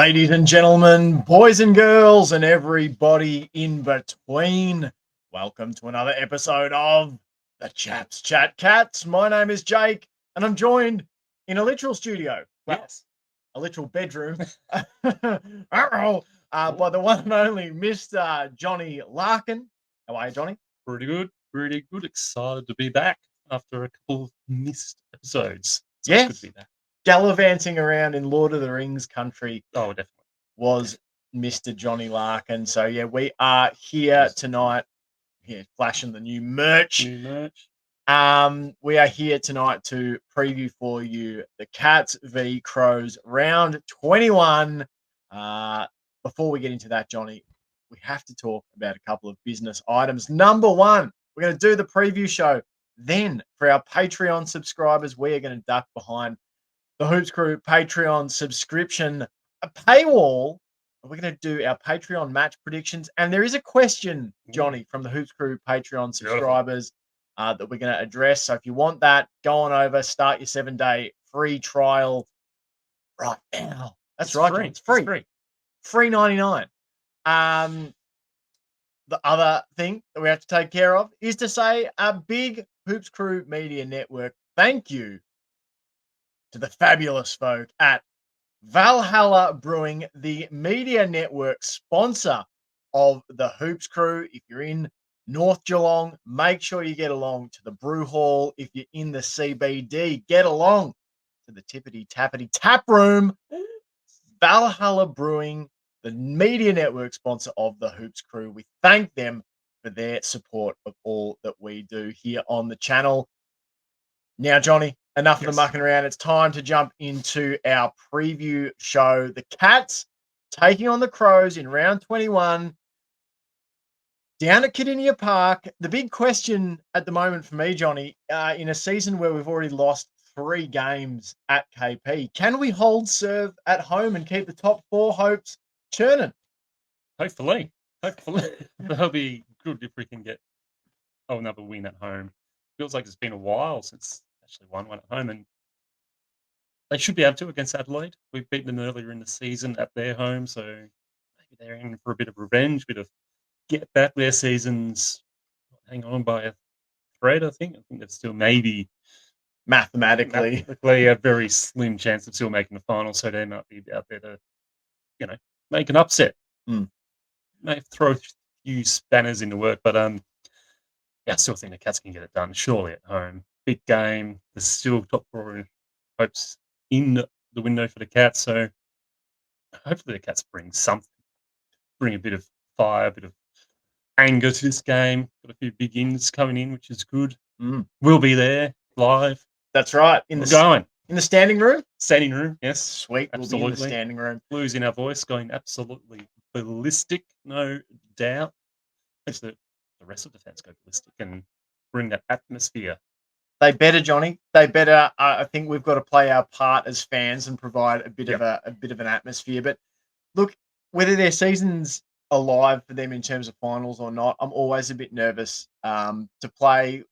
Ladies and gentlemen, boys and girls, and everybody in between, welcome to another episode of the Chaps Chat Cats. My name is Jake, and I'm joined in a literal studio. Well, Yes. a literal bedroom by the one and only Mr. Johnny Larkin. How are you, Johnny? Pretty good. Pretty good. Excited to be back after a couple of missed episodes. So Yes. It's good to be back. Gallivanting around in Lord of the Rings country Oh, definitely. was Mr. Johnny Larkin. So, yeah, we are here tonight. Here, flashing the new merch. New merch. We are here tonight to preview for you the Cats v Crows round 21. Before we get into that, Johnny, we have to talk about a couple of business items. Number one, we're going to do the preview show. Then, for our Patreon subscribers, we are going to duck behind the Hoops Crew Patreon subscription paywall. We're going to do our Patreon match predictions. And there is a question, Johnny, from the Hoops Crew Patreon subscribers that we're going to address. So if you want that, go on over, start your 7-day free trial right now. That's right, John. It's free. It's Free 99. The other thing that we have to take care of is to say a big Hoops Crew Media Network thank you to the fabulous folk at Valhalla Brewing, the media network sponsor of the Hoops Crew. If you're in North Geelong, make sure you get along to the brew hall. If you're in the CBD, get along to the Tippity Tappity Tap Room. Valhalla Brewing, the media network sponsor of the Hoops Crew. We thank them for their support of all that we do here on the channel. Now, Johnny, enough of the mucking around. It's time to jump into our preview show. The Cats taking on the Crows in round 21 down at Kardinia Park. The big question at the moment for me, Johnny, in a season where we've already lost 3 games at KP, can we hold serve at home and keep the top 4 hopes churning? Hopefully. That'll be good if we can get another win at home. Feels like it's been a while since actually won one at home, and they should be able to against Adelaide. We've beaten them earlier in the season at their home, so maybe they're in for a bit of revenge, bit of get back their seasons. Hang on by a thread, I think. I think that's still maybe mathematically a very slim chance of still making the final, so they might be out there to, make an upset. May throw a few spanners in the work, but I still think the Cats can get it done, surely at home. Big game. There's still top 4 hopes in the window for the Cats, so hopefully the Cats bring something. Bring a bit of fire, a bit of anger to this game. Got a few big ins coming in, which is good. We'll be there live. That's right. In the standing room? Standing room, yes. Sweet. Absolutely. We'll be in the standing room. Blues in our voice, going absolutely ballistic, no doubt. Hopefully the rest of the fans go ballistic and bring that atmosphere. They better, Johnny. They better. I think we've got to play our part as fans and provide a bit of an atmosphere. But look, whether their season's alive for them in terms of finals or not, I'm always a bit nervous to play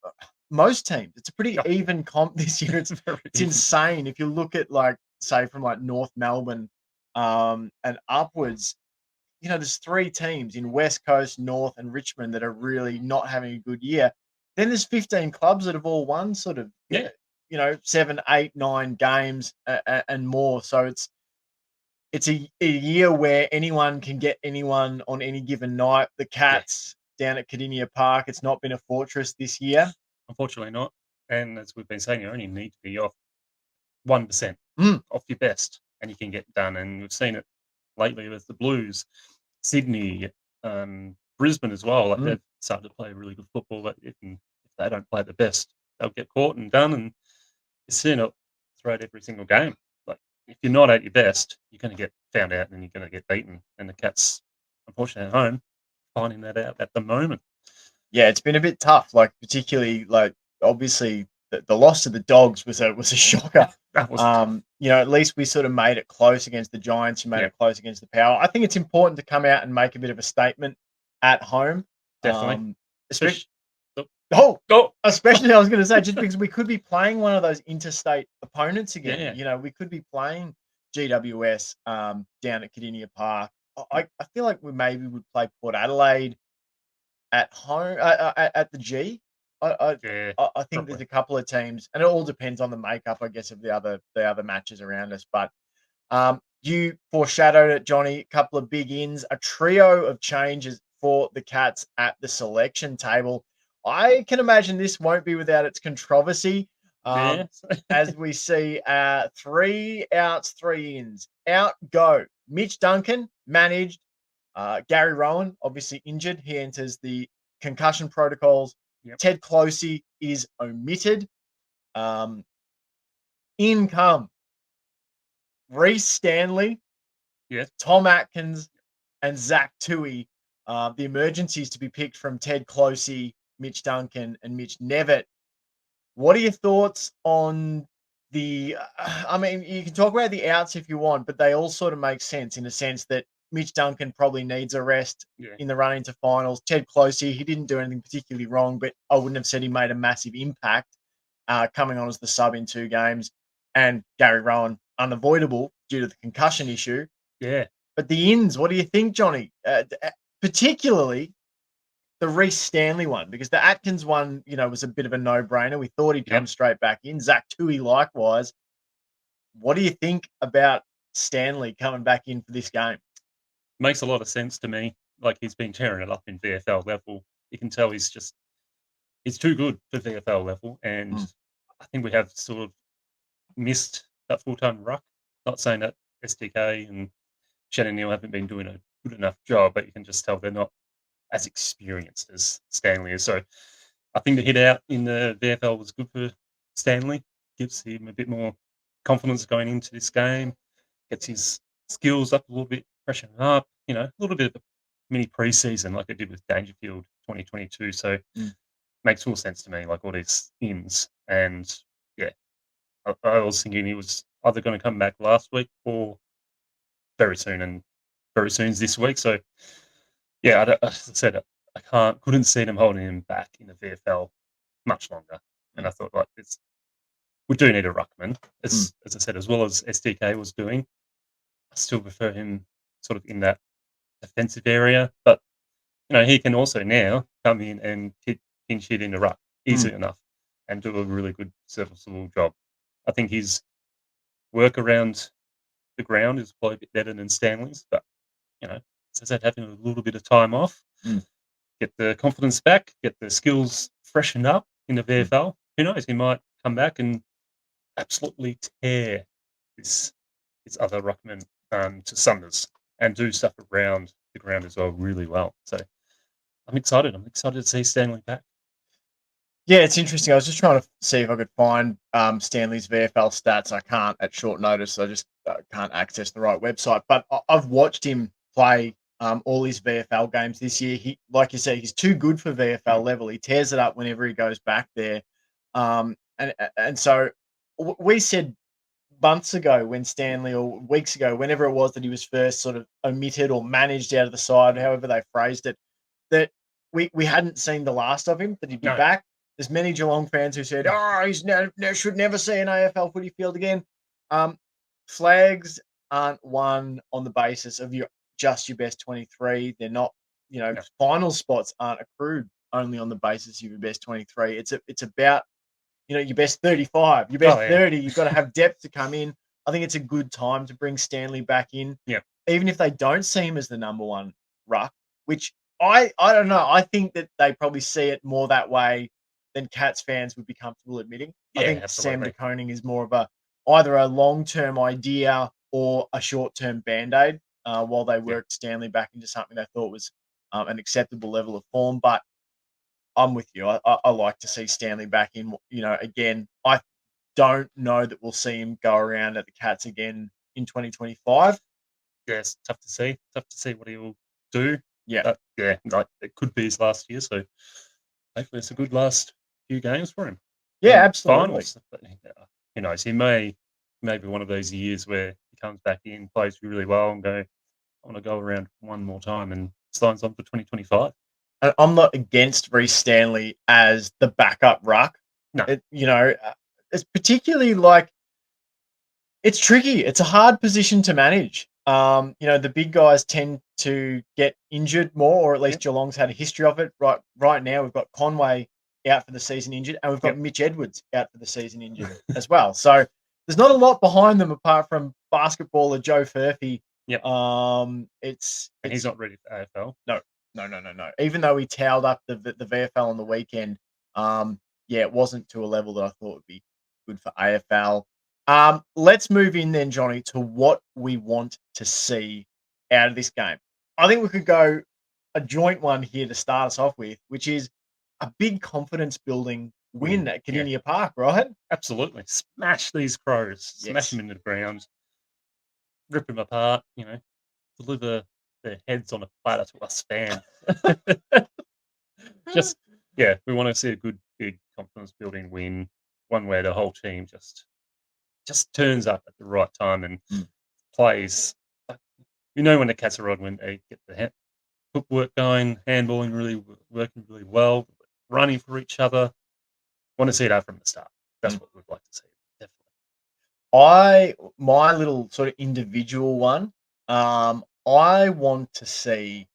most teams. It's a pretty even comp this year. It's insane. If you look at from North Melbourne and upwards, there's 3 teams in West Coast, North, and Richmond that are really not having a good year. Then there's 15 clubs that have all won 7, 8, 9 games and more. So it's a year where anyone can get anyone on any given night. The Cats down at Kardinia Park, it's not been a fortress this year. Unfortunately not. And as we've been saying, you only need to be off 1% off your best, and you can get done. And we've seen it lately with the Blues, Sydney, Brisbane as well. They've started to play really good football. But if they don't play the best, they'll get caught and done. And you're seeing it throughout every single game. Like, if you're not at your best, you're going to get found out and you're going to get beaten. And the Cats, unfortunately, at home, finding that out at the moment. Yeah, it's been a bit tough. Particularly, obviously, the loss to the Dogs was a shocker. That was at least we sort of made it close against the Giants. You made it close against the Power. I think it's important to come out and make a bit of a statement at home. Definitely. Especially I was going to say, just because we could be playing one of those interstate opponents again. We could be playing GWS down at Cardinia Park. I feel like we maybe would play Port Adelaide at home at the G. Yeah, I think there's probably. a couple of teams, and it all depends on the makeup, I guess, of the other matches around us. But you foreshadowed it, Johnny. A couple of big ins, a trio of changes for the Cats at the selection table. I can imagine this won't be without its controversy. Yeah. As we see 3 outs, 3 ins. Out go Mitch Duncan, managed. Gary Rowan, obviously injured. He enters the concussion protocols. Yep. Ted Closey is omitted. In come Reece Stanley, Yes. Tom Atkins, and Zach Toohey. The emergencies to be picked from Ted Closey, Mitch Duncan, and Mitch Nevitt. What are your thoughts on the? I mean, you can talk about the outs if you want, but they all sort of make sense in a sense that Mitch Duncan probably needs a rest Yeah. in the run into finals. Ted Closey, he didn't do anything particularly wrong, but I wouldn't have said he made a massive impact coming on as the sub in 2 games. And Gary Rowan, unavoidable due to the concussion issue. Yeah. But the ins, what do you think, Johnny? Particularly the Reece Stanley one, because the Atkins one, was a bit of a no-brainer. We thought he'd come Yep. straight back in. Zach Toohey likewise. What do you think about Stanley coming back in for this game? Makes a lot of sense to me. Like, he's been tearing it up in VFL level. You can tell he's too good for VFL level, and I think we have sort of missed that full-time ruck. Not saying that SDK and Shannon Neal haven't been doing a good enough job, but you can just tell they're not as experienced as Stanley is. So I think the hit out in the VFL was good for Stanley. Gives him a bit more confidence going into this game. Gets his skills up a little bit, freshen up. A little bit of a mini preseason like I did with Dangerfield 2022. So makes full sense to me. Like all these ins, and yeah, I was thinking he was either going to come back last week or very soon, and very soon's this week. So yeah, as I said, couldn't see them holding him back in the VFL much longer. And I thought, like, we do need a ruckman. As I said, as well as SDK was doing, I still prefer him sort of in that defensive area. But he can also now come in and pinch hit in the ruck easily enough and do a really good serviceable job. I think his work around the ground is probably a bit better than Stanley's, but as I said, having a little bit of time off, get the confidence back, get the skills freshened up in the VFL. Who knows? He might come back and absolutely tear this other ruckman to Summers and do stuff around the ground as well really well. So I'm excited. I'm excited to see Stanley back. Yeah, it's interesting. I was just trying to see if I could find Stanley's VFL stats. I can't at short notice. I just can't access the right website. But I've watched him play all his VFL games this year. He, like you said, he's too good for VFL level. He tears it up whenever he goes back there. And so we said months ago when Stanley, or weeks ago, whenever it was that he was first sort of omitted or managed out of the side, however they phrased it, that we hadn't seen the last of him, that he'd be No. back. There's many Geelong fans who said, "Oh, he's should never see an AFL footy field again." Flags aren't won on the basis of your best 23. They're not, No. final spots aren't accrued only on the basis of your best 23. It's about your best 35, your best 30. You've got to have depth to come in. I think it's a good time to bring Stanley back in. Yeah. Even if they don't see him as the number one ruck, which I don't know. I think that they probably see it more that way than Cats fans would be comfortable admitting. Yeah, I think absolutely. Sam De Koning is more of either a long-term idea or a short-term band-aid while they worked Stanley back into something they thought was an acceptable level of form. But I'm with you. I like to see Stanley back in. Again, I don't know that we'll see him go around at the Cats again in 2025. Yeah, it's tough to see. Tough to see what he will do. Yeah. Like it could be his last year. So hopefully it's a good last few games for him. Yeah, absolutely. Finals. But who knows? He may be one of those years where he comes back in, plays really well, and I want to go around one more time and signs on for 2025. I'm not against Reece Stanley as the backup ruck. No. It's particularly like It's tricky. It's a hard position to manage. The big guys tend to get injured more, or at least Yep, Geelong's had a history of it. Right now, we've got Conway out for the season injured, and we've got yep, Mitch Edwards out for the season injured as well. So there's not a lot behind them apart from basketballer Joe Furphy. yep. It's And he's it's not ready for AFL. no, no, no, no, no. Even though he towed up the VFL on the weekend, yeah, it wasn't to a level that I thought would be good for AFL. Let's move in then, Johnny, to what we want to see out of this game. I think we could go a joint one here to start us off with, which is a big confidence building win Win. at Yeah, Kardinia Park, right? absolutely. Smash these crows. Smash them Yes. into the ground. Rip them apart. Deliver their heads on a platter to us fans. Just yeah, we want to see a good, big confidence building win. One where the whole team just turns up at the right time and Mm. plays. When the Cats are rod when they get the footwork going, handballing working really well, running for each other. Want to see that from the start. That's Mm. what we'd like to see. Definitely. My little sort of individual one, I want to see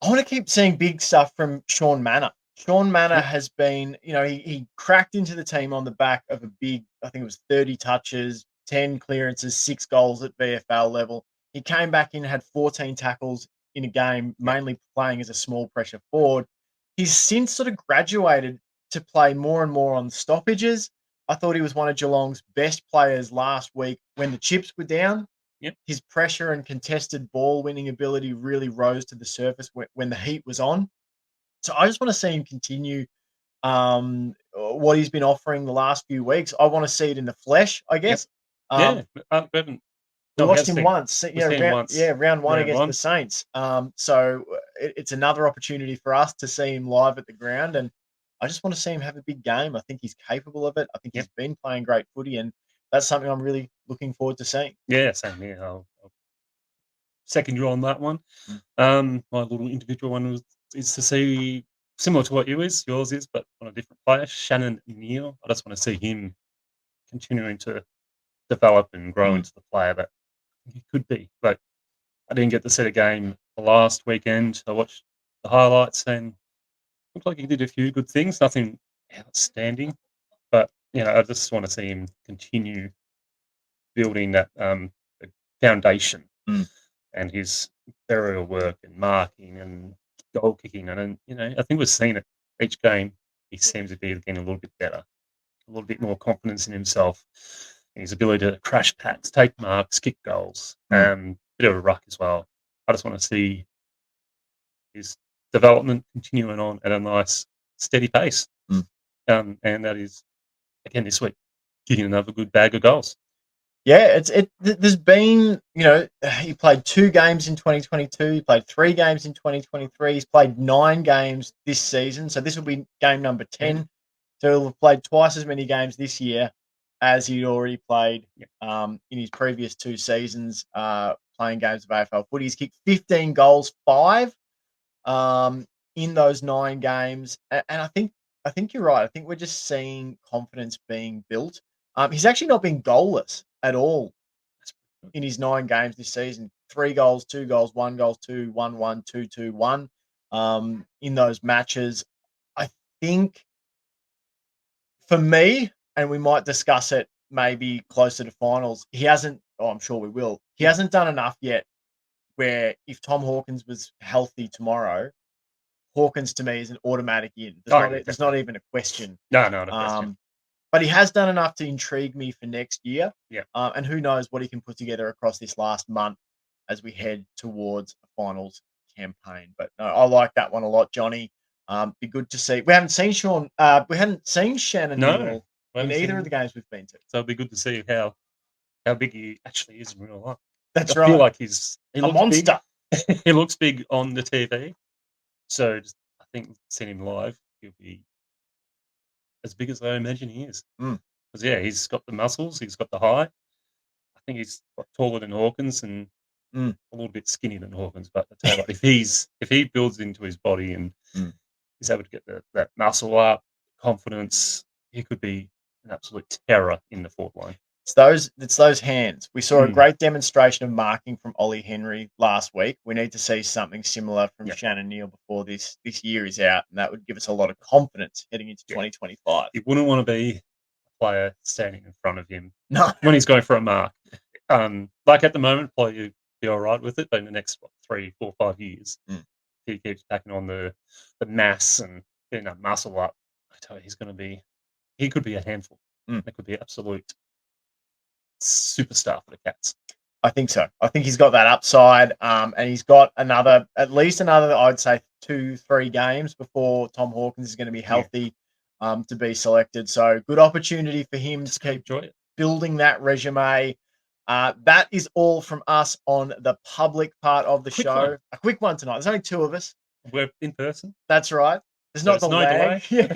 I want to keep seeing big stuff from Sean Manor. Sean Manor Yep. has been, he cracked into the team on the back of a big, I think it was 30 touches, 10 clearances, 6 goals at VFL level. He came back in, had 14 tackles in a game, Yep. mainly playing as a small pressure forward. He's since sort of graduated to play more and more on stoppages. I thought he was one of Geelong's best players last week when the chips were down. Yep. His pressure and contested ball winning ability really rose to the surface when the heat was on. So I just want to see him continue what he's been offering the last few weeks. I want to see it in the flesh, I Yep. guess. Um, Yeah. We haven't. we No, we watched have him seen it. once, We've seen him once. round one Round against the one. Saints. It's another opportunity for us to see him live at the ground, and I just want to see him have a big game. I think he's capable of it. I think Yep. he's been playing great footy, and that's something I'm really looking forward to seeing. Yeah. Same here. I'll second you on that one. Mm, My little individual one is to see similar to what yours is, but on a different player, Shannon Neal. I just want to see him continuing to develop and grow mm, into the player that he could be. But I didn't get to see the game last weekend. I watched the highlights and looked like he did a few good things. Nothing outstanding, but I just want to see him continue building that the foundation mm. and his burial work and marking and goal kicking. And I think we've seen it each game. He seems to be getting a little bit better, a little bit more confidence in himself, and his ability to crash packs, take marks, kick goals. Mm. Bit of a ruck as well. I just want to see his development continuing on at a nice, steady pace. Mm. And that is again this week, kicking another good bag of goals. Yeah, there's been, he played 2 games in 2022, he played 3 games in 2023, he's played 9 games this season, so this will be game number 10. And So he'll have played twice as many games this year as he'd already played, yeah, in his previous 2 seasons, playing games of AFL footy. He's kicked 15 goals, 5, in those 9 games, and I think you're right. I think we're just seeing confidence being built. He's actually not been goalless at all that's pretty in his 9 games this season. 3 goals, 2 goals, 1 goal, 2, 1-1, 2-2, 1, in those matches. I think for me, and we might discuss it maybe closer to finals, he hasn't I'm sure we will. He good. hasn't done enough yet where if Tom Hawkins was healthy tomorrow, Hawkins to me is an automatic in. Oh yeah, There's not definitely. even a question. No, not a question. Um, but he has done enough to intrigue me for next year. Yeah. And who knows what he can put together across this last month as we head towards a finals campaign. But no, I like that one a lot, Johnny. Be good to see. We hadn't seen Shannon No, Neal I in haven't either of the seen. games we've been to. So it'll be good to see how big he actually is in real life. I That's feel right. like he A looks big. monster. He looks big on the TV. So I think seeing him live, he'll be as big as I imagine he is. Mm, Because yeah, he's got the muscles, he's got the height. I think he's taller than Hawkins and mm, a little bit skinnier than Hawkins. But I tell you what, if he builds into his body and mm. he's able to get that muscle up, confidence, he could be an absolute terror in the forward line. It's those hands. We saw a great demonstration of marking from Ollie Henry last week. We need to see something similar from Shannon Neal before this year is out, and that would give us a lot of confidence heading into 2025. You wouldn't want to be a player standing in front of him when he's going for a mark. Like at the moment, probably you'd be all right with it, but in the next 3, 4, 5 years, if he keeps packing on the mass and getting that muscle up, I tell you, he could be a handful. It could be absolute superstar for the Cats. I think so. I think he's got that upside, and he's got at least another, I'd say 2-3 games before Tom Hawkins is going to be healthy to be selected. So good opportunity for him to keep building that resume. That is all from us on the public part of the show. A quick one tonight. There's only 2 of us. We're in person. That's right. There's not the lag. We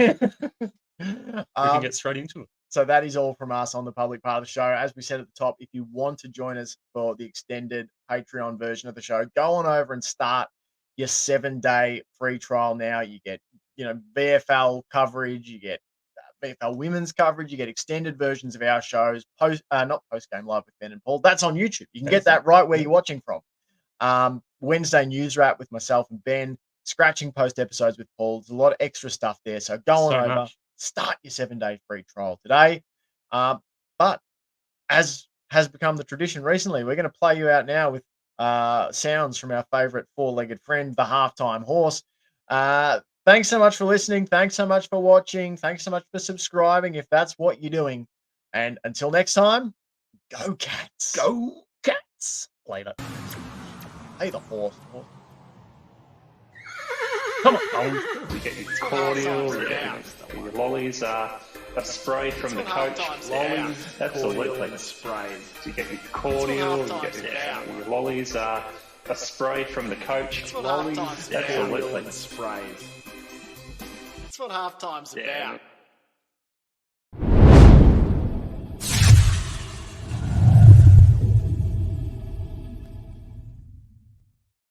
can get straight into it. So that is all from us on the public part of the show. As we said at the top, if you want to join us for the extended Patreon version of the show, go on over and start your 7-day free trial now. You get, VFL coverage, you get VFL women's coverage, you get extended versions of our shows, not post-game live with Ben and Paul. That's on YouTube. You can get that right where you're watching from. Wednesday news wrap with myself and Ben, scratching post episodes with Paul. There's a lot of extra stuff there. So go on over. Start your 7-day free trial today. But as has become the tradition recently, we're going to play you out now with sounds from our favorite 4-legged friend, the halftime horse. Thanks so much for listening. Thanks so much for watching. Thanks so much for subscribing if that's what you're doing. And until next time, go Cats. Go Cats. Later. Hey, the horse. Come on. You get your cordial, you get your lollies, a spray from the coach. Lollies, absolutely. So you get your cordial, you get your lollies, a spray from the coach. Lollies, absolutely. That's what halftime's about.